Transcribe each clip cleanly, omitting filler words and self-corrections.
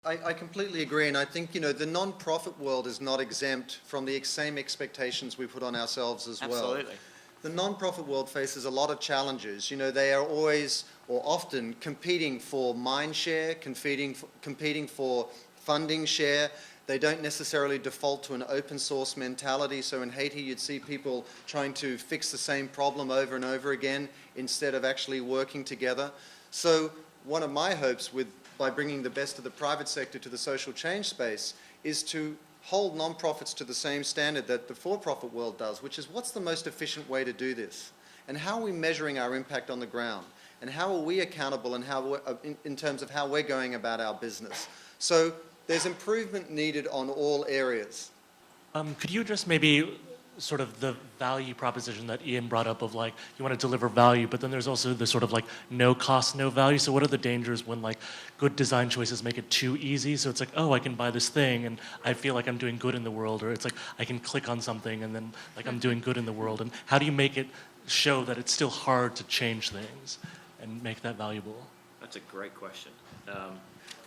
I completely agree, and I think, the non-profit world is not exempt from the same expectations we put on ourselves as well. Absolutely. The non-profit world faces a lot of challenges. They are always, or often, competing for mind share, competing for funding share. They don't necessarily default to an open source mentality. So in Haiti, you'd see people trying to fix the same problem over and over again instead of actually working together. So one of my hopes by bringing the best of the private sector to the social change space is to hold non-profits to the same standard that the for-profit world does, which is what's the most efficient way to do this? And how are we measuring our impact on the ground? And how are we accountable in terms of how we're going about our business? So there's improvement needed on all areas. Could you address maybe sort of the value proposition that Ian brought up of like, you want to deliver value, but then there's also the sort of like no cost, no value. So what are the dangers when like good design choices make it too easy? So it's like, oh, I can buy this thing and I feel like I'm doing good in the world, or it's like I can click on something and then like I'm doing good in the world. And how do you make it show that it's still hard to change things and make that valuable? That's a great question.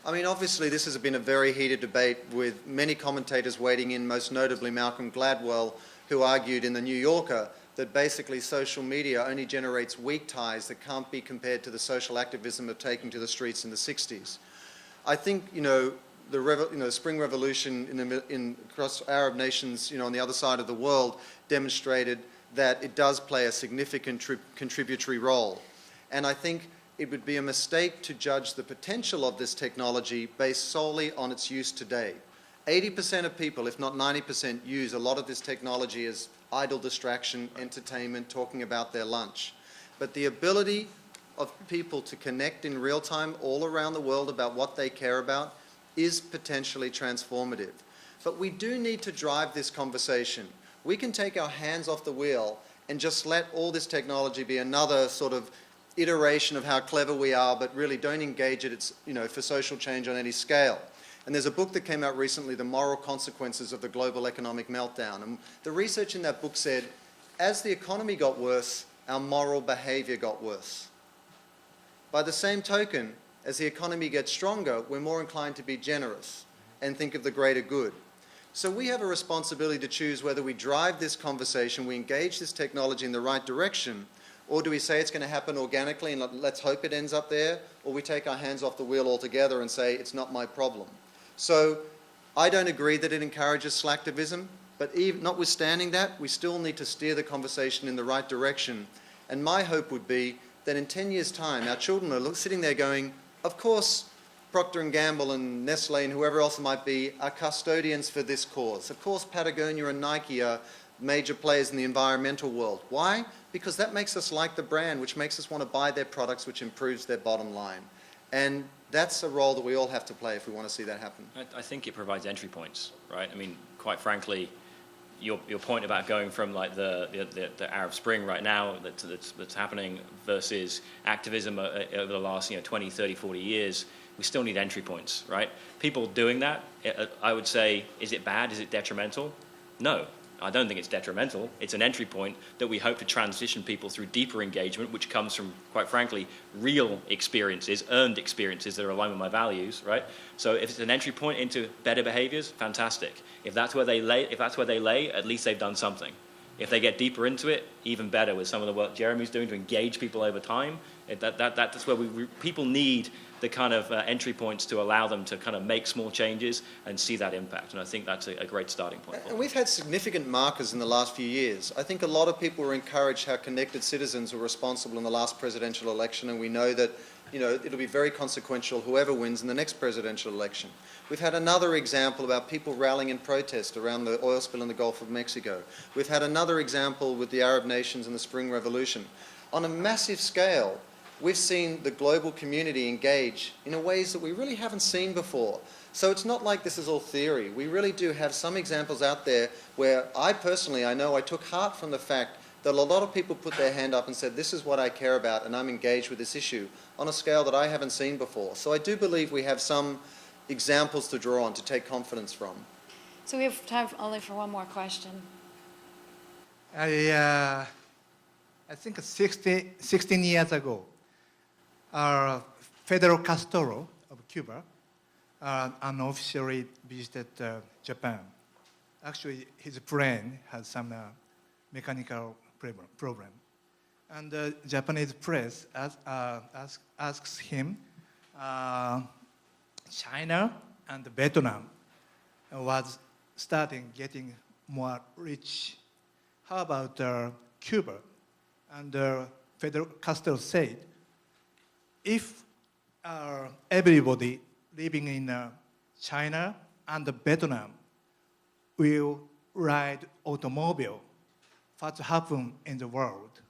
Obviously this has been a very heated debate with many commentators weighing in, most notably Malcolm Gladwell, who argued in The New Yorker that basically social media only generates weak ties that can't be compared to the social activism of taking to the streets in the 60s. I think, the Spring Revolution across Arab nations, on the other side of the world demonstrated that it does play a significant contributory role. And I think it would be a mistake to judge the potential of this technology based solely on its use today. 80% of people, if not 90%, use a lot of this technology as idle distraction, entertainment, talking about their lunch. But the ability of people to connect in real time all around the world about what they care about is potentially transformative. But we do need to drive this conversation. We can take our hands off the wheel and just let all this technology be another sort of iteration of how clever we are, but really don't engage it, for social change on any scale. And there's a book that came out recently, The Moral Consequences of the Global Economic Meltdown. And the research in that book said, as the economy got worse, our moral behavior got worse. By the same token, as the economy gets stronger, we're more inclined to be generous and think of the greater good. So we have a responsibility to choose whether we drive this conversation, we engage this technology in the right direction, or do we say it's going to happen organically and let's hope it ends up there, or we take our hands off the wheel altogether and say it's not my problem. So I don't agree that it encourages slacktivism, but even notwithstanding that, we still need to steer the conversation in the right direction. And my hope would be that in 10 years' time, our children are sitting there going, of course, Procter & Gamble and Nestle and whoever else it might be are custodians for this cause. Of course, Patagonia and Nike are major players in the environmental world. Why? Because that makes us like the brand, which makes us want to buy their products, which improves their bottom line. And that's a role that we all have to play if we want to see that happen. I think it provides entry points, right? Quite frankly, your point about going from like the Arab Spring right now that's happening versus activism over the last 20, 30, 40 years, we still need entry points, right? People doing that, I would say, is it bad? Is it detrimental? No. I don't think it's detrimental. It's an entry point that we hope to transition people through deeper engagement, which comes from, quite frankly, real experiences, earned experiences that are aligned with my values, right? So if it's an entry point into better behaviors, fantastic. If that's where they lay, at least they've done something. If they get deeper into it, even better with some of the work Jeremy's doing to engage people over time. That's where people need the kind of entry points to allow them to kind of make small changes and see that impact. And I think that's a great starting point. And we've had significant markers in the last few years. I think a lot of people were encouraged how connected citizens were responsible in the last presidential election, and we know that it'll be very consequential whoever wins in the next presidential election. We've had another example about people rallying in protest around the oil spill in the Gulf of Mexico. We've had another example with the Arab nations and the Spring Revolution. On a massive scale, we've seen the global community engage in ways that we really haven't seen before. So it's not like this is all theory. We really do have some examples out there where I know I took heart from the fact that a lot of people put their hand up and said, this is what I care about and I'm engaged with this issue on a scale that I haven't seen before. So I do believe we have some examples to draw on to take confidence from. So we have time only for one more question. I think 16 years ago, Fidel Castro of Cuba unofficially visited Japan. Actually, his plane had some mechanical problem. And the Japanese press asks him, China and Vietnam was starting getting more rich. How about Cuba? And Fidel Castro said, if everybody living in China and Vietnam will ride automobile, what happen in the world?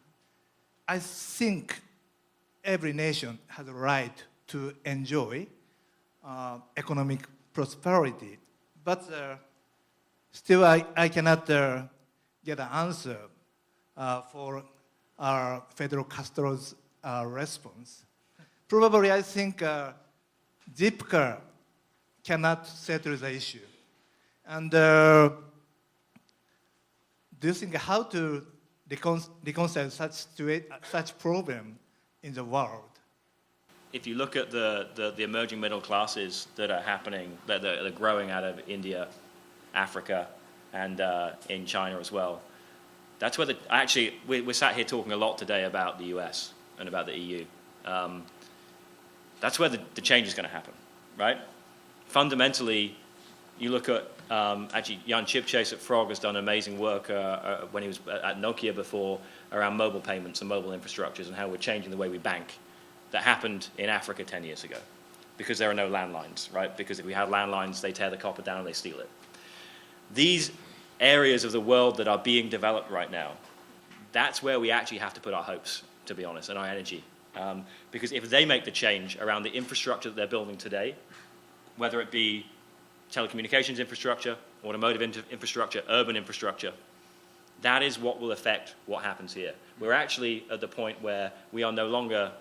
I think every nation has a right to enjoy economic prosperity, but still I cannot get an answer for Fidel Castro's response. Probably I think zip car cannot settle the issue. And do you think how to reconcile such problem in the world? If you look at the emerging middle classes that are happening, that are growing out of India, Africa, and in China as well, that's where we're sat here talking a lot today about the US and about the EU. That's where the change is going to happen, right? Fundamentally, you look at, actually, Jan Chipchase at Frog has done amazing work when he was at Nokia before around mobile payments and mobile infrastructures and how we're changing the way we bank. That happened in Africa 10 years ago because there are no landlines, right? Because if we had landlines, they tear the copper down and they steal it. These areas of the world that are being developed right now, that's where we actually have to put our hopes, to be honest, and our energy. Because if they make the change around the infrastructure that they're building today, whether it be telecommunications infrastructure, automotive infrastructure, urban infrastructure, that is what will affect what happens here. We're actually at the point where we are no longer,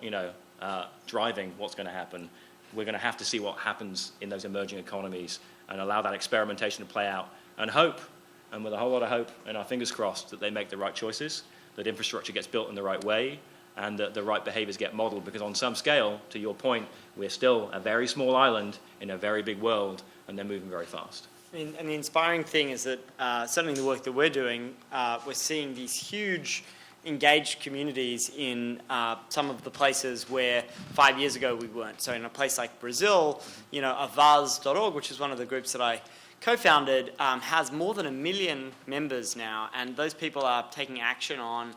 driving what's going to happen. We're going to have to see what happens in those emerging economies and allow that experimentation to play out and hope, and with a whole lot of hope and our fingers crossed, that they make the right choices, that infrastructure gets built in the right way, and that the right behaviors get modeled. Because on some scale, to your point, we're still a very small island in a very big world, and they're moving very fast. And the inspiring thing is that certainly in the work that we're doing, we're seeing these huge engaged communities in some of the places where 5 years ago we weren't. So in a place like Brazil, avaz.org, which is one of the groups that I co-founded, has more than 1 million members now, and those people are taking action on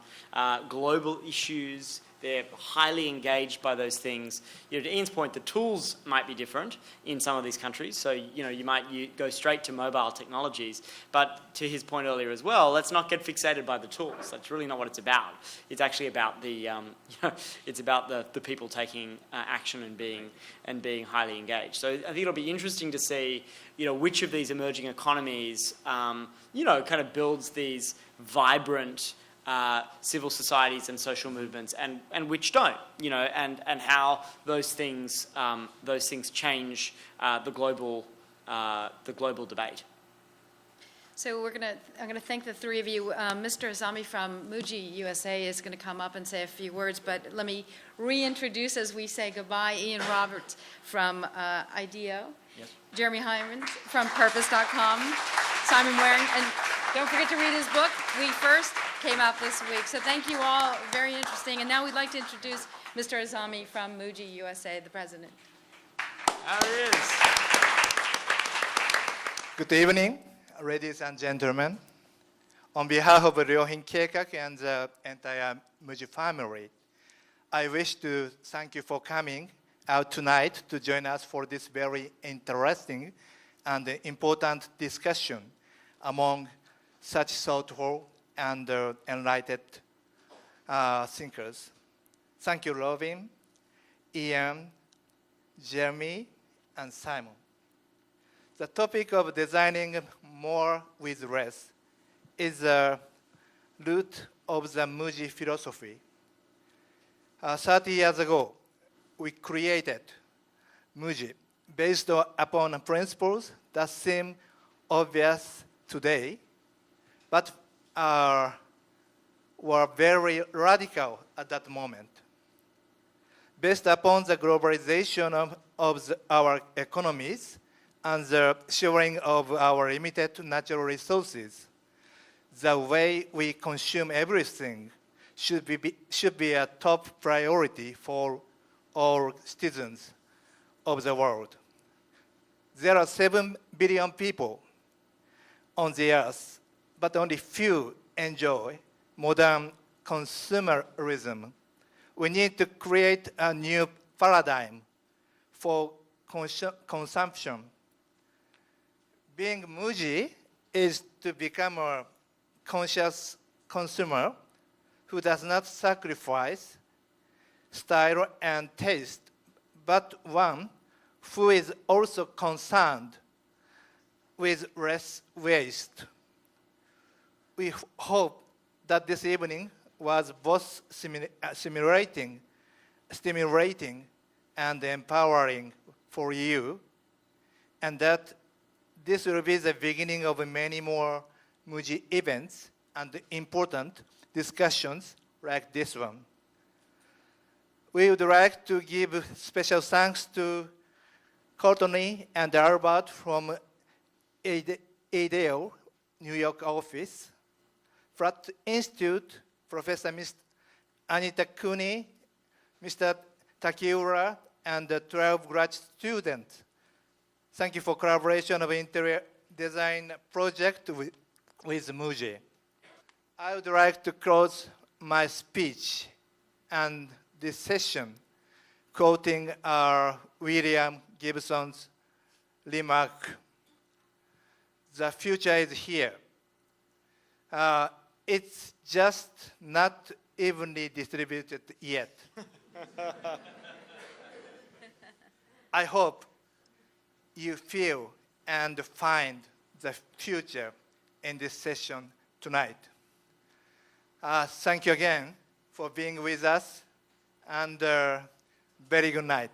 global issues. They're highly engaged by those things. To Ian's point, the tools might be different in some of these countries. So, you might go straight to mobile technologies. But to his point earlier as well, let's not get fixated by the tools. That's really not what it's about. It's actually about it's about the people taking action and being highly engaged. So I think it'll be interesting to see, which of these emerging economies, kind of builds these vibrant civil societies and social movements, and which don't, and how those things change the global debate. So I'm gonna thank the three of you. Mr. Azami from MUJI USA is gonna come up and say a few words, but let me reintroduce as we say goodbye, Ian Roberts from IDEO, Yes. Jeremy Hyman from Purpose.com, Simon Waring, and don't forget to read his book, We First, came out this week. So thank you all, very interesting. And now we'd like to introduce Mr. Azami from MUJI USA, the president. There he is. Good evening, ladies and gentlemen. On behalf of Ryohin Keikak and the entire MUJI family, I wish to thank you for coming out tonight to join us for this very interesting and important discussion among such thoughtful and enlightened thinkers. Thank you, Robin, Ian, Jeremy, and Simon. The topic of designing more with less is the root of the MUJI philosophy. 30 years ago, we created MUJI based upon principles that seem obvious today, but were very radical at that moment. Based upon the globalization of our economies and the sharing of our limited natural resources, the way we consume everything should be a top priority for all citizens of the world. There are 7 billion people on the earth, but only few enjoy modern consumerism. We need to create a new paradigm for consumption. Being MUJI is to become a conscious consumer who does not sacrifice style and taste, but one who is also concerned with less waste. We hope that this evening was both stimulating and empowering for you, and that this will be the beginning of many more MUJI events and important discussions like this one. We would like to give special thanks to Courtney and Albert from ADEO, New York office, Pratt Institute, Professor Ms. Anita Cooney, Mr. Takiura, and the 12 grad students. Thank you for collaboration of interior design project with MUJI. I would like to close my speech and this session quoting William Gibson's remark, "The future is here. It's just not evenly distributed yet." I hope you feel and find the future in this session tonight. Thank you again for being with us, and very good night.